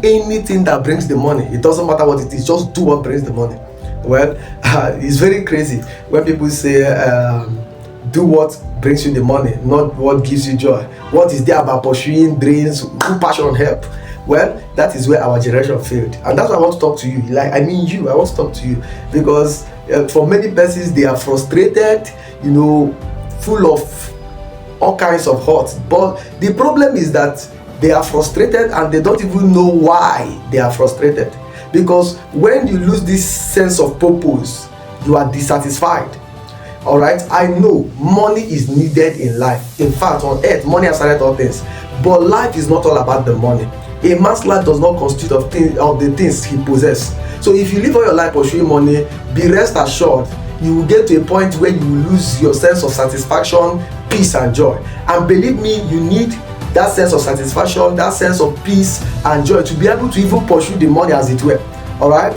anything that brings the money. It doesn't matter what it is, just do what brings the money. Well, it's very crazy when people say, do what brings you the money, not what gives you joy. What is there about pursuing dreams? Who passion help? Well, that is where our generation failed, and that's why I want to talk to you. Like, I mean, I want to talk to you because for many persons, they are frustrated, full of all kinds of hurt. But the problem is that they are frustrated and they don't even know why they are frustrated. Because when you lose this sense of purpose, you are dissatisfied. All right, I know money is needed in life. In fact, on earth, money has started all things. But life is not all about the money. A man's life does not constitute of the things he possesses. So if you live all your life pursuing money, be rest assured you will get to a point where you will lose your sense of satisfaction, peace, and joy. And believe me, you need that sense of satisfaction, that sense of peace and joy to be able to even pursue the money, as it were. All right,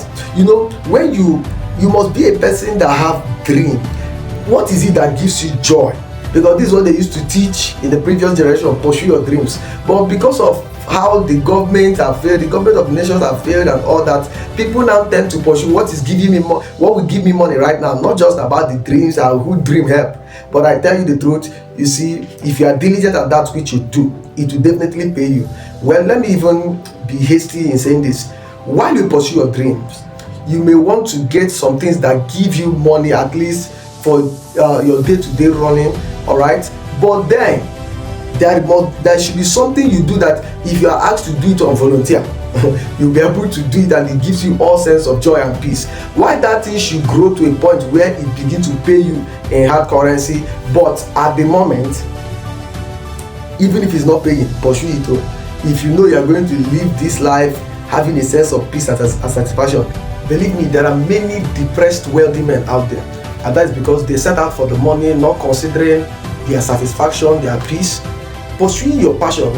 when you must be a person that have dream. What is it that gives you joy? Because this is what they used to teach in the previous generation: pursue your dreams. But because of how the government have failed, the government of the nations have failed and all that, people now tend to pursue what is giving me more, what will give me money right now. Not just about the dreams and who dream help, but I tell you the truth, you see, if you are diligent at that which you do, it will definitely pay you. Well, let me even be hasty in saying this. While you pursue your dreams, you may want to get some things that give you money, at least for your day-to-day running. All right, but then there should be something you do that if you are asked to do it on volunteer, you'll be able to do it, and it gives you all sense of joy and peace. Why that thing should grow to a point where it begins to pay you in hard currency, but at the moment, even if it's not paying, pursue it. If you know you are going to live this life having a sense of peace and satisfaction, believe me, there are many depressed wealthy men out there, and that is because they set out for the money, not considering their satisfaction, their peace. Pursuing your passion,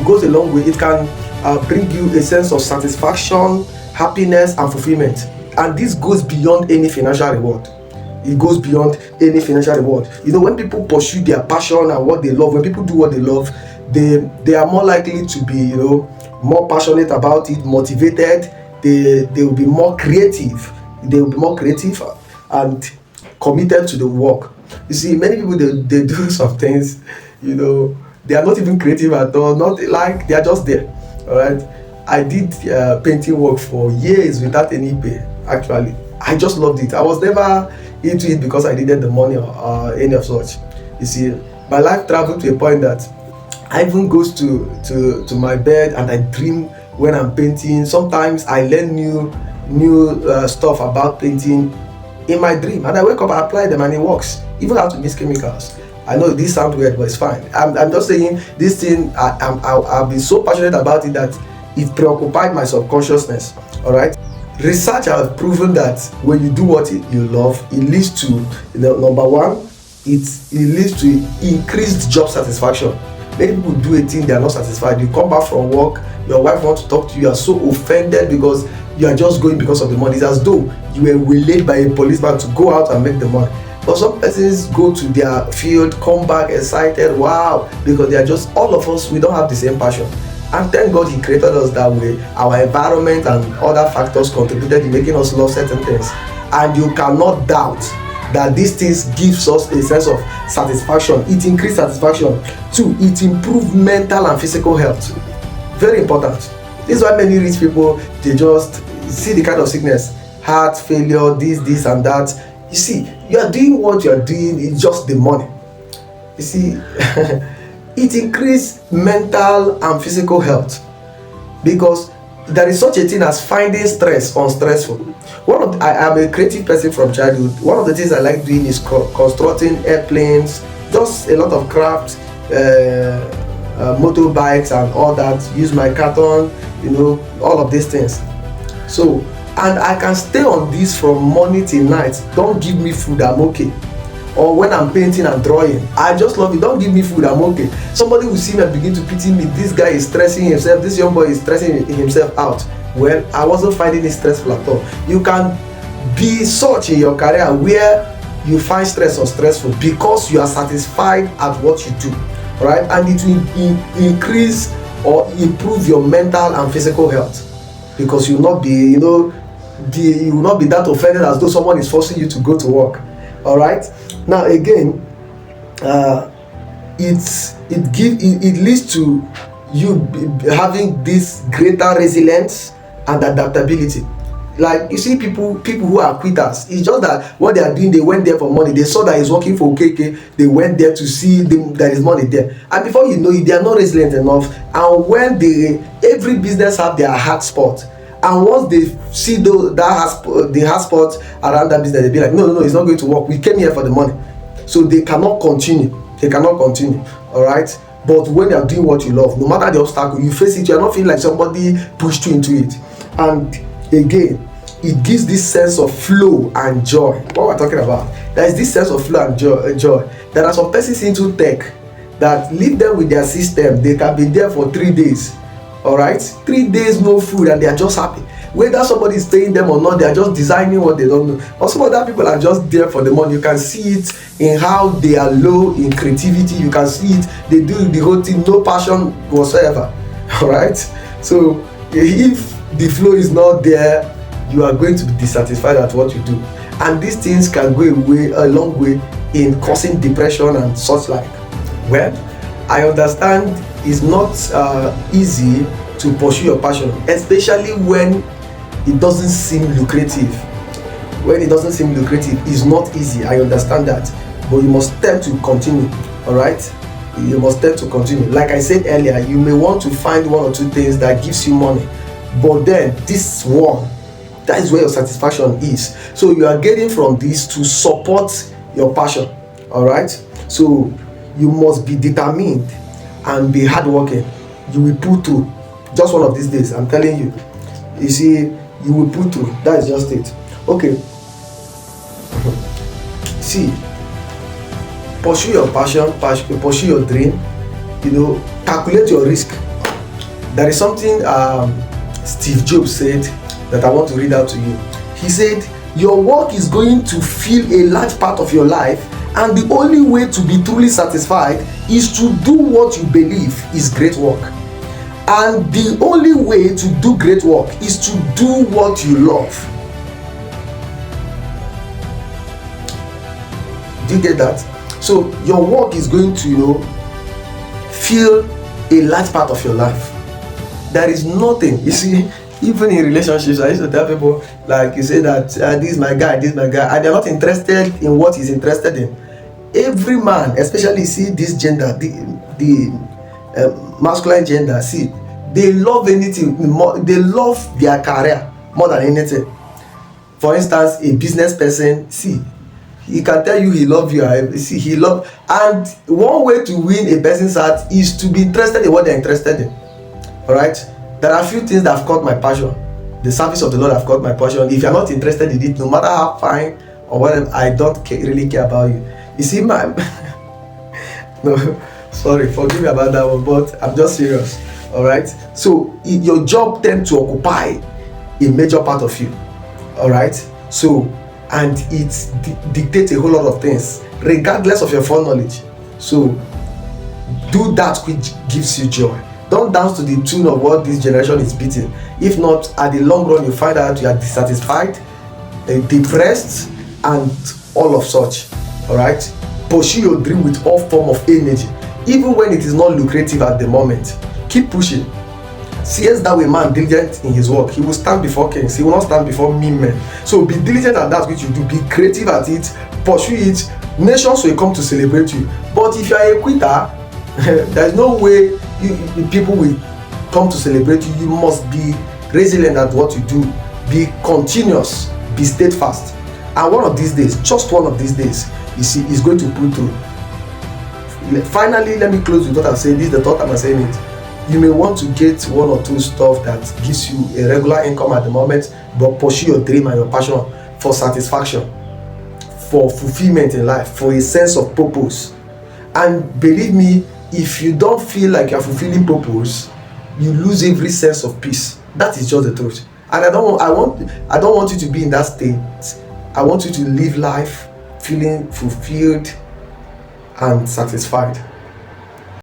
goes a long way. It can bring you a sense of satisfaction, happiness, and fulfillment. And this goes beyond any financial reward. It goes beyond any financial reward. When people pursue their passion and what they love, when people do what they love, they are more likely to be, more passionate about it, motivated. They will be more creative. They will be more creative and committed to the work. You see, many people they do some things, they are not even creative at all, not like they are just there. All right, I did painting work for years without any pay. Actually, I just loved it. I was never into it because I needed the money or any of such. You see, my life traveled to a point that I even goes to my bed and I dream when I'm painting. Sometimes I learn new stuff about painting in my dream, and I wake up, I apply them, and it works. Even how to mix chemicals. I know this sounds weird, but it's fine. I'm just saying this thing. I've been so passionate about it that it preoccupied my subconsciousness. All right. Research has proven that when you do what you love, it leads to number one, it leads to increased job satisfaction. Many people do a thing, they are not satisfied. You come back from work, your wife wants to talk to you, you are so offended because you are just going because of the money. It's as though you were waylaid by a policeman to go out and make the money. But some persons go to their field, come back excited, wow, because they are just, all of us, we don't have the same passion. And thank God he created us that way. Our environment and other factors contributed in making us love certain things. And you cannot doubt that these things gives us a sense of satisfaction. It increased satisfaction. Two, it improved mental and physical health. Very important. This is why many rich people, they just see the kind of sickness, heart failure, this and that. You see, you are doing what you are doing, it's just the money. You see, it increased mental and physical health because there is such a thing as finding stress unstressful. I am a creative person from childhood. One of the things I like doing is constructing airplanes, just a lot of craft, motorbikes and all that. Use my carton, all of these things. So, and I can stay on this from morning till night. Don't give me food, I'm okay. Or when I'm painting and drawing, I just love it. Don't give me food, I'm okay. Somebody will see me and begin to pity me. This guy is stressing himself, this young boy is stressing himself out. Well, I wasn't finding it stressful at all. You can be such in your career where you find stress or stressful because you are satisfied at what you do, right? And it will increase or improve your mental and physical health, because you will not be, you will not be that offended as though someone is forcing you to go to work. All right. Now again, it leads to you having this greater resilience and adaptability. Like, you see people who are quitters, it's just that what they are doing, they went there for money, they saw that it's working for KK, they went there to see there is money there, and before you know it, they are not resilient enough. And when every business have their hard spot, and once they see the hard spot around that business, they be like, no, it's not going to work, we came here for the money. So they cannot continue. All right. But when you are doing what you love, no matter the obstacle you face it, you are not feeling like somebody pushed you into it. And again, it gives this sense of flow and joy. What we're talking about, there is this sense of flow and joy. There are some persons into tech that leave them with their system, they can be there for 3 days. All right, 3 days no food, and they are just happy. Whether somebody is paying them or not, they are just designing what they don't know. Or some other people are just there for the money. You can see it in how they are low in creativity. You can see it, they do the whole thing, no passion whatsoever. All right. So if the flow is not there, you are going to be dissatisfied at what you do, and these things can go a long way in causing depression and such like. Well, I understand it's not easy to pursue your passion, especially when it doesn't seem lucrative. It's not easy. I understand that, but you must tend to continue. All right, you must tend to continue. Like I said earlier, you may want to find 1 or 2 things that gives you money, but then this one, that is where your satisfaction is. So you are getting from this to support your passion. All right, so you must be determined and be hardworking. You will pull through. Just one of these days, I'm telling you. You see, you will pull through. That is just it. Okay. See, pursue your passion, pursue your dream. Calculate your risk. There is something Steve Jobs said that I want to read out to you. He said, your work is going to fill a large part of your life, and the only way to be truly satisfied is to do what you believe is great work. And the only way to do great work is to do what you love. Do you get that? So your work is going to, fill a large part of your life. There is nothing, you see, even in relationships, I used to tell people, like, you say that this is my guy, and they're not interested in what he's interested in. Every man, especially see this gender, the masculine gender, see, they love anything more, they love their career more than anything. For instance, a business person, see, he can tell you he love you, and one way to win a person's heart is to be interested in what they're interested in. All right, there are a few things that have caught my passion. The service of the Lord have caught my passion. If you're not interested in it, no matter how fine or whatever, I don't really care about you. You see, no, sorry, forgive me about that one, but I'm just serious. All right, so your job tends to occupy a major part of you. All right, so, and it dictates a whole lot of things regardless of your foreknowledge. So do that which gives you joy. Don't dance to the tune of what this generation is beating. If not, at the long run, you find out you are dissatisfied, depressed, and all of such. All right, pursue your dream with all form of energy, even when it is not lucrative at the moment. Keep pushing. Seest thou a man diligent in his work, he will stand before kings, he will not stand before mean men. So be diligent at that which you do, be creative at it, pursue it. Nations will come to celebrate you. But if you are a quitter, there is no way people will come to celebrate you. You must be resilient at what you do, be continuous, be steadfast, and one of these days, just one of these days, you see, is going to pull through. Finally, let me close with what I'm saying. This is the thought I'm saying it. You may want to get 1 or 2 stuff that gives you a regular income at the moment, but pursue your dream and your passion for satisfaction, for fulfillment in life, for a sense of purpose. And believe me, if you don't feel like you're fulfilling purpose, you lose every sense of peace. That is just the truth. And I don't want you to be in that state. I want you to live life feeling fulfilled and satisfied.